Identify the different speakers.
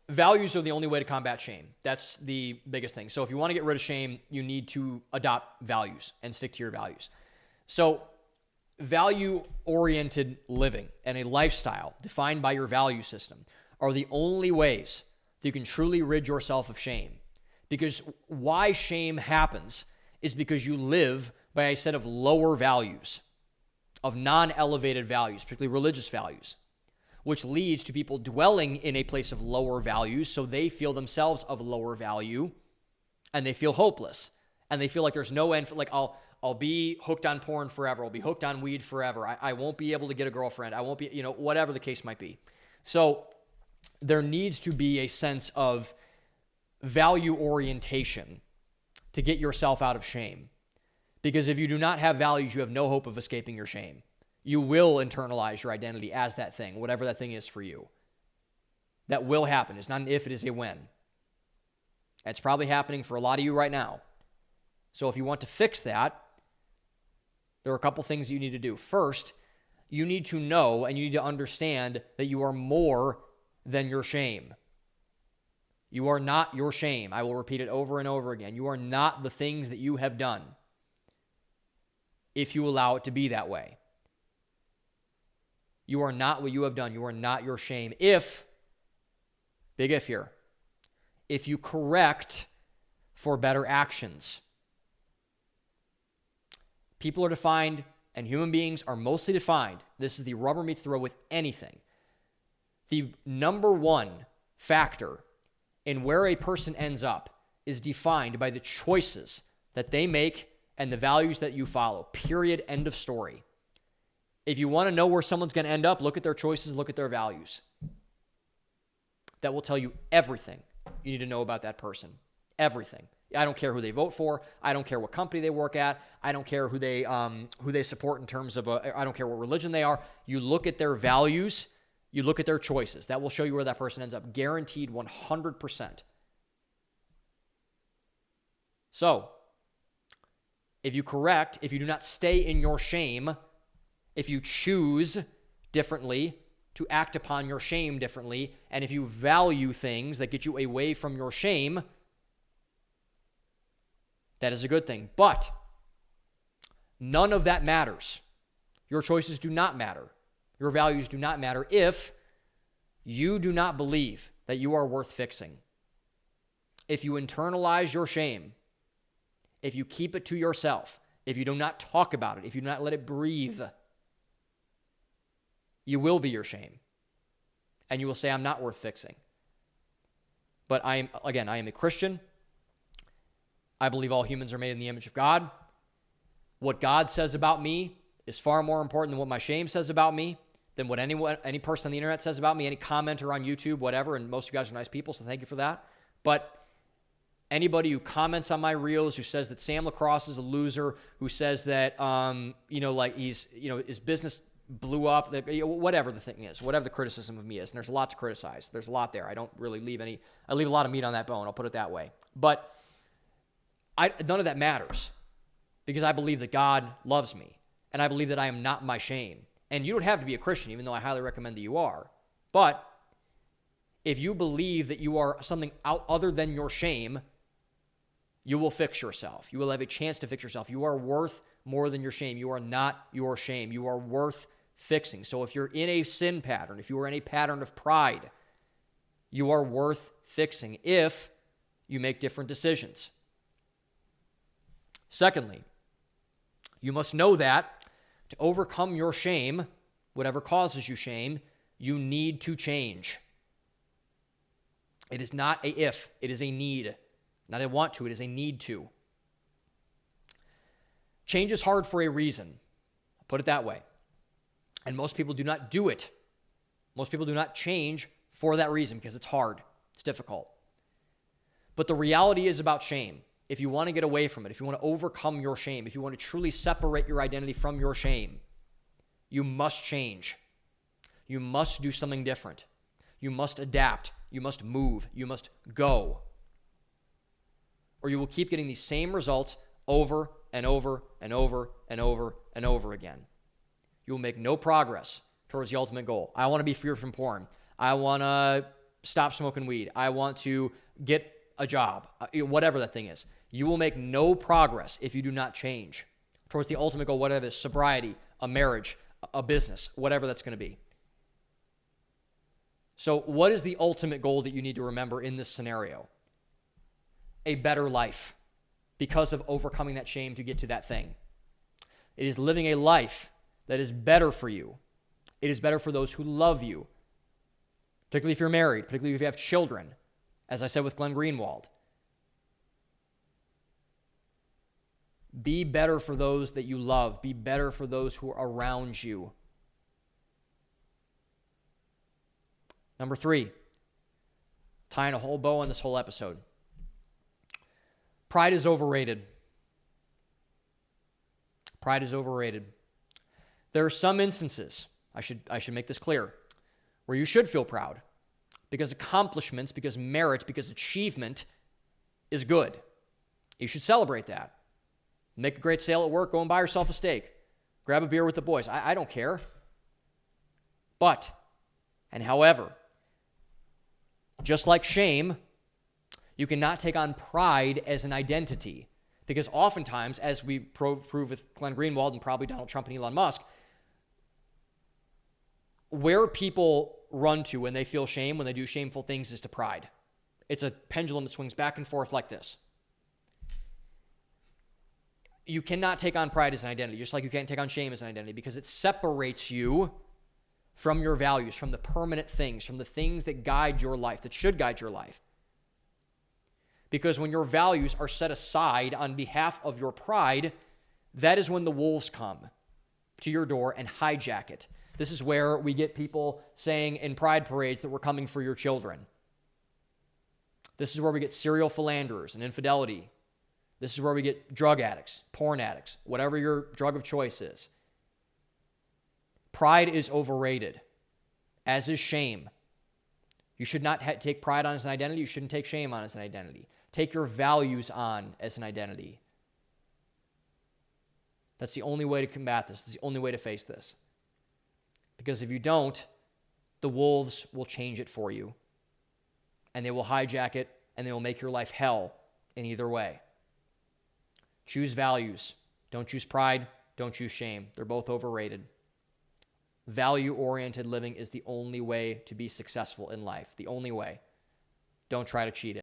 Speaker 1: values are the only way to combat shame. That's the biggest thing. So if you want to get rid of shame, you need to adopt values and stick to your values. So value-oriented living and a lifestyle defined by your value system are the only ways that you can truly rid yourself of shame. Because why shame happens is because you live by a set of lower values, of non-elevated values, particularly religious values, which leads to people dwelling in a place of lower values, so they feel themselves of lower value, and they feel hopeless, and they feel like there's no end. Like, I'll be hooked on porn forever. I'll be hooked on weed forever. I won't be able to get a girlfriend. I won't be, whatever the case might be. So there needs to be a sense of value orientation to get yourself out of shame. Because if you do not have values, you have no hope of escaping your shame. You will internalize your identity as that thing, whatever that thing is for you. That will happen. It's not an if, it is a when. It's probably happening for a lot of you right now. So if you want to fix that, there are a couple things you need to do. First, you need to know and you need to understand that you are more than your shame. You are not your shame. I will repeat it over and over again. You are not the things that you have done if you allow it to be that way. You are not what you have done. You are not your shame. If, big if here, if you correct for better actions. People are defined, and human beings are mostly defined. This is the rubber meets the road with anything. The number one factor in where a person ends up is defined by the choices that they make and the values that you follow. Period. End of story. If you want to know where someone's going to end up, look at their choices, look at their values. That will tell you everything you need to know about that person. Everything. I don't care who they vote for. I don't care what company they work at. I don't care who they support in terms of, I don't care what religion they are. You look at their values, you look at their choices. That will show you where that person ends up. Guaranteed 100%. So, if you correct, if you do not stay in your shame, if you choose differently, to act upon your shame differently, and if you value things that get you away from your shame, that is a good thing. But none of that matters. Your choices do not matter. Your values do not matter if you do not believe that you are worth fixing. If you internalize your shame, if you keep it to yourself, if you do not talk about it, if you do not let it breathe, you will be your shame. And you will say, I'm not worth fixing. But I am a Christian. I believe all humans are made in the image of God. What God says about me is far more important than what my shame says about me, than what any person on the internet says about me, any commenter on YouTube, whatever, and most of you guys are nice people, so thank you for that. But anybody who comments on my reels, who says that Sam Lacrosse is a loser, who says that, his business blew up, whatever the thing is, whatever the criticism of me is, and there's a lot to criticize. There's a lot there. I don't really I leave a lot of meat on that bone, I'll put it that way. But none of that matters because I believe that God loves me, and I believe that I am not my shame. And you don't have to be a Christian, even though I highly recommend that you are. But if you believe that you are something other than your shame, you will fix yourself. You will have a chance to fix yourself. You are worth more than your shame. You are not your shame. You are worth fixing. So if you're in a sin pattern, if you are in a pattern of pride, you are worth fixing if you make different decisions. Secondly, you must know that to overcome your shame, whatever causes you shame, you need to change. It is not a if, it is a need. Not a want to, it is a need to. Change is hard for a reason. I'll put it that way. And most people do not do it. Most people do not change for that reason because it's hard. It's difficult. But the reality is about shame. If you want to get away from it, if you want to overcome your shame, if you want to truly separate your identity from your shame, you must change. You must do something different. You must adapt. You must move. You must go. Or you will keep getting these same results over and over and over and over and over again. You will make no progress towards the ultimate goal. I want to be free from porn. I want to stop smoking weed. I want to get a job, whatever that thing is. You will make no progress if you do not change towards the ultimate goal, whatever it is, sobriety, a marriage, a business, whatever that's going to be. So what is the ultimate goal that you need to remember in this scenario? A better life because of overcoming that shame to get to that thing. It is living a life that is better for you. It is better for those who love you, particularly if you're married, particularly if you have children, as I said with Glenn Greenwald. Be better for those that you love. Be better for those who are around you. Number 3, tying a whole bow on this whole episode. Pride is overrated. Pride is overrated. There are some instances, I should make this clear, where you should feel proud because accomplishments, because merit, because achievement is good. You should celebrate that. Make a great sale at work, go and buy yourself a steak. Grab a beer with the boys. I don't care. But, and however, just like shame, you cannot take on pride as an identity. Because oftentimes, as we prove with Glenn Greenwald and probably Donald Trump and Elon Musk, where people run to when they feel shame, when they do shameful things, is to pride. It's a pendulum that swings back and forth like this. You cannot take on pride as an identity, just like you can't take on shame as an identity, because it separates you from your values, from the permanent things, from the things that guide your life, that should guide your life. Because when your values are set aside on behalf of your pride, that is when the wolves come to your door and hijack it. This is where we get people saying in pride parades that we're coming for your children. This is where we get serial philanderers and infidelity. This is where we get drug addicts, porn addicts, whatever your drug of choice is. Pride is overrated, as is shame. You should not take pride on as an identity. You shouldn't take shame on as an identity. Take your values on as an identity. That's the only way to combat this. That's the only way to face this. Because if you don't, the wolves will change it for you. And they will hijack it, and they will make your life hell in either way. Choose values. Don't choose pride. Don't choose shame. They're both overrated. Value-oriented living is the only way to be successful in life. The only way. Don't try to cheat it.